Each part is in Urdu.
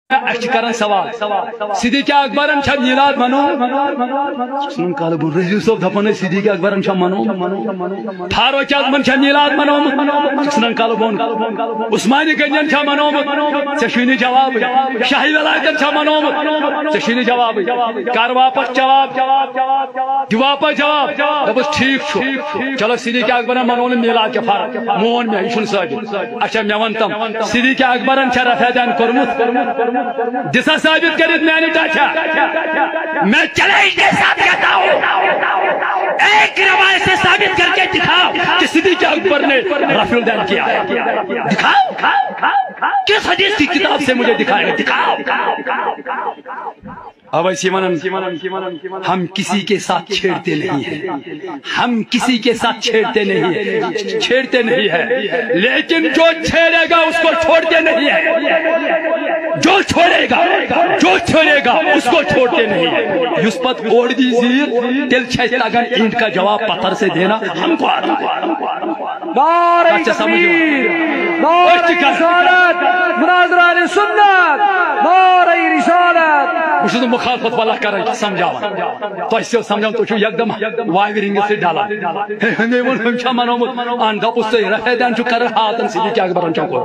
کرن سوال صدیق اکبرن چھا میلاد منو سنن کال بن رضی صاحب دپن صدیق اکبرن چھا منو فاروق اعظمن چھا میلاد منو سنن کال بن عثمان غنیان چھا منو چشینی جواب شاہی ولایتن چھا منو چشینی جواب کر واپس جواب دی واپس جواب بس ٹھیک چھو چلو صدیق اکبرن منو میلاد کے فرق مون میں چھن ثابت اچھا میں ونتم صدیق اکبرن چھا رفیدان کرمت جسا ثابت کرت میں نے ٹاچا میں چیلنج کے ساتھ کہتا ہوں ایک روایت سے ثابت کر کے دکھاؤ کہ صدیق اکبر نے رفع الدین کیا ہے دکھاؤ کس حدیث کی کتاب سے مجھے دکھائے دکھاؤ اب ایسی ہم کسی کے ساتھ چھیڑتے نہیں ہیں ہم کسی کے ساتھ چھیڑتے نہیں ہیں لیکن جو چھیڑے گا اس کو چھوڑتے نہیں ہیں جو چھوڑے گا اس کو چھوڑتے نہیں ہیں یس پت اوڑ دی زیر تیل چھت لگن اینٹ کا جواب پتھر سے دینا ہم کو آتا ہے نعرہ تکبیر نعرہ رسالت مناظرہ سنت نعرہ رسالت مجھے مخالفت والا کریں سمجھاوا تو اس سے سمجھاؤں تو یک دم وائی رنگ سے ڈالا ہمیں وہ ہمشہ منومت آن دپ اس سے رہے دن چو کر ہاتن صدیق اکبرن چو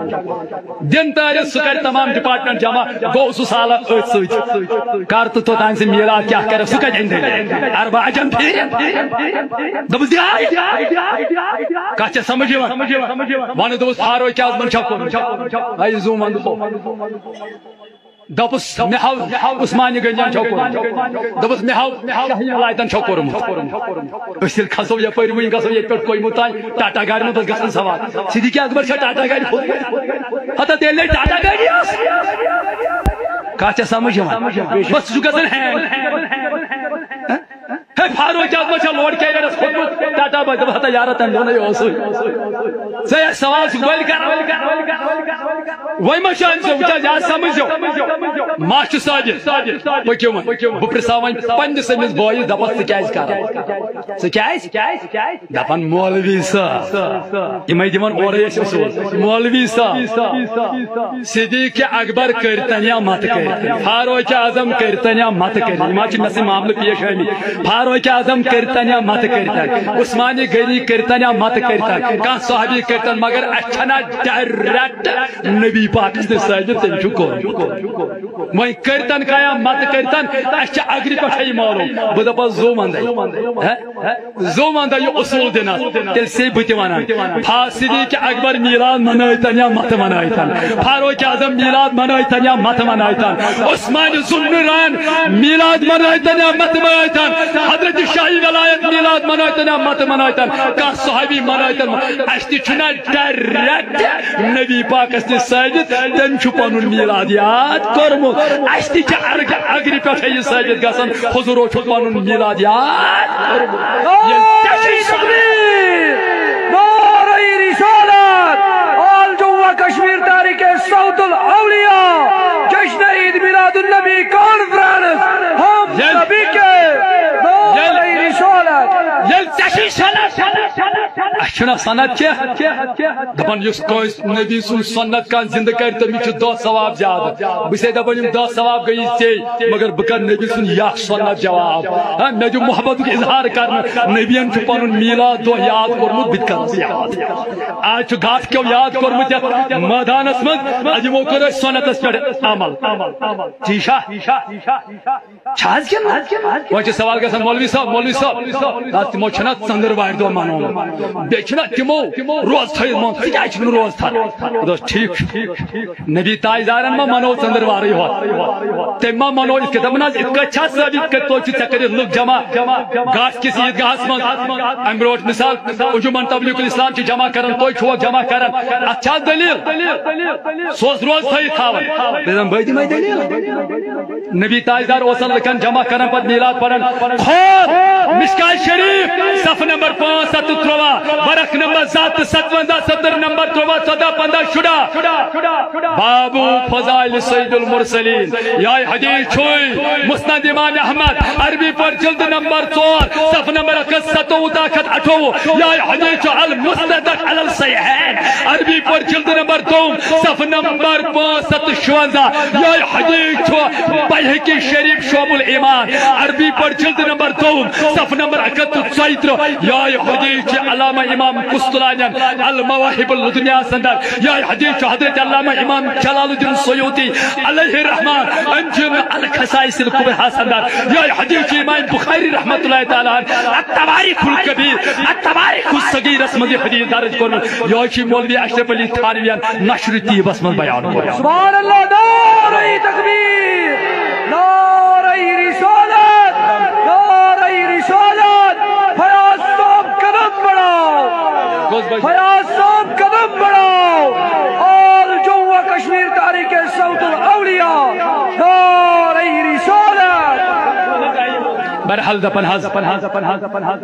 دن تاریخ سکر تمام ڈپارٹمنٹ جمع گو سو سالہ ایت سوچ کارت تو تائن سے میلاد کیا کرے سکر جن دے اربع جن پھر دبس دی آئی کچھ سمجھے وانا دوست فاروق اعظمن چو آئی زوم اندو دپس مہاو عثمان غنیان چھو دپس مہاو شاہی ولایتن چھو اسل کھسو یا پیر وین گسو یہ پٹ کوئی متان ٹاٹا گاڑی میں بس گسن سوال صدیق اکبر چھ ٹاٹا گاڑی کھول ہتا دل لے ٹاٹا گاڑی کاچا سمجھ بس جو گسن ہے فاروق اعظمن چھ لوڈ کیریئر اس خود ٹاٹا بائی دپس ہتا یارا تن نہیں اوسو سے سوال سوال کر وای ما شان سے وچا یا سمجھو ماچ ساجد پکیو بہ پرساوان پنج سمس بوئی دپس کیاز کر کیاز دپن مولوی صاحب یمے دیوان اورے اصول مولوی صاحب صدیق اکبر کرتن یا مت کرتن فاروق اعظم کرتن یا مت کرتن ما چھ مس معاملہ پیش آمی فاروق اعظم کرتن یا مت کرتن عثمان غنی کرتن یا مت کرتن کان صحابی کرتن مگر اچھنا ڈائریکٹ نبی پاک سے ساجد تن چکو وہی کرتن کایا مت کرتن اچھا اگری پٹھائی مارو بدپا زو ماندہ یہ اصول دینا تل سے بتوانا صدیق اکبر میلاد منائیتن یا مت منائیتن فاروق اعظم میلاد منائیتن یا مت منائیتن عثمان ذوالنورین میلاد منائیتن یا مت منائیتن حضرت شاہی ولایت میلاد منائیتن یا مت منائیتن کا صحابی منائیتن اشتی چنا ڈائریکٹ نبی پاک اس نے ساجد تن چھپانون میلاد یاد کرمو اشتی چا اگری پیٹھے یہ ساجد گسن حضورو چھپانون میلاد یاد کرمو نعرہ رسالت آل جمعہ کشمیر تاریخ صوت الاولیاء جشن عید میلاد النبی کانفرنس ہم نبی کے نعرہ رسالت یل چشی سنت اچھنا سنت کیا دپن یس کوئی نبی سن سنت کان زندہ کر تو مچ دو ثواب زیادہ بسے دپن یم دو ثواب گئی تے مگر بکر نبی سن یک سنت جواب میں جو محبت کا اظہار کرنا نبیان چھ پنن میلاد دو یاد کرمت بت کر یاد آج چھ گاٹ کیو یاد کرمت میدان اسمت اج مو کر سنت اس پر عمل جیشا چھاز کیا وہ سوال کا مولوی صاحب تمو چھنا ژندر وار دو مانو بیچنا تمو روز تھے من کیا چھ روز تھا دوست ٹھیک نبی تاجدارن ما منو ژندر وار ہو تم منو اس کے دمنا اس کا چھا ثابت کہ تو چھ کر لوگ جمع گاش کسی عیدگاہ من امروز مثال انجمن تبلیغ الاسلام چھ جمع کرن تو چھو جمع کرن اچھا دلیل سوز روز تھے تھاون بدن بیدی میں دلیل نبی تاجدار وصل لکن جمع کرن پر میلاد پڑھن خود مشکال شریف صف نمبر 5 7 برق نمبر 7 57 70 نمبر 14 14 15 شڑا بابو فضائل سید المرسلین یا حدیث چھوئی مسند امام احمد عربی پر جلد نمبر 4 صف نمبر 157 یا حدیث المستدرک علی الصحیحین عربی پر جلد نمبر 2 صف نمبر 556 یا حدیث بیہقی شریف شعب الایمان عربی پر جلد نمبر 2 صف نمبر 71 یا حدیث علامہ امام قسطلانیان المواہب اللدنیا سندر یا حدیث حضرت علامہ امام جلال الدین سیوطی علیہ الرحمن انجم الخصائص الکبرى سندر یا حدیث امام بخاری رحمت اللہ تعالی التواریخ الکبیر التواریخ الصغیر اسمد حدیث درج کرن یا مولوی اشرف علی تھانویان نشر طیب اسمد بیان کرن سبحان اللہ نعرہ تکبیر نعرہ رسالت نعرہ رسالت فیاض صاحب قدم بڑھاؤ فیاض صاحب قدم بڑھاؤ آل جموں و کشمیر تحریک صوت الاولیاء نعرہ رسالت برحال دپن حاض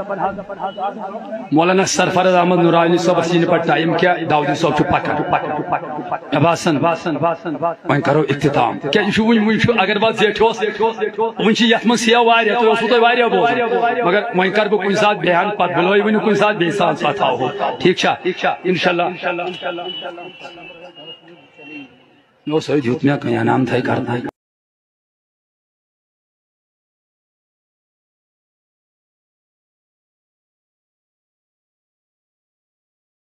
مولانا سرفراز احمد نورانی صاحب سین پر ٹائم کیا داؤدی صاحب چھو پکا باسن وہیں کرو اختتام کیا یہ شو اگر بات زیٹھ ون یتم سیا واریا تو اسو تو واریا بول مگر وہیں کر بہ کن سات بیان پت بلوئی ون کن سات بے سان ساتھ آو ٹھیک چھا انشاءاللہ نو سوید یوت میں کیا نام تھا کرنا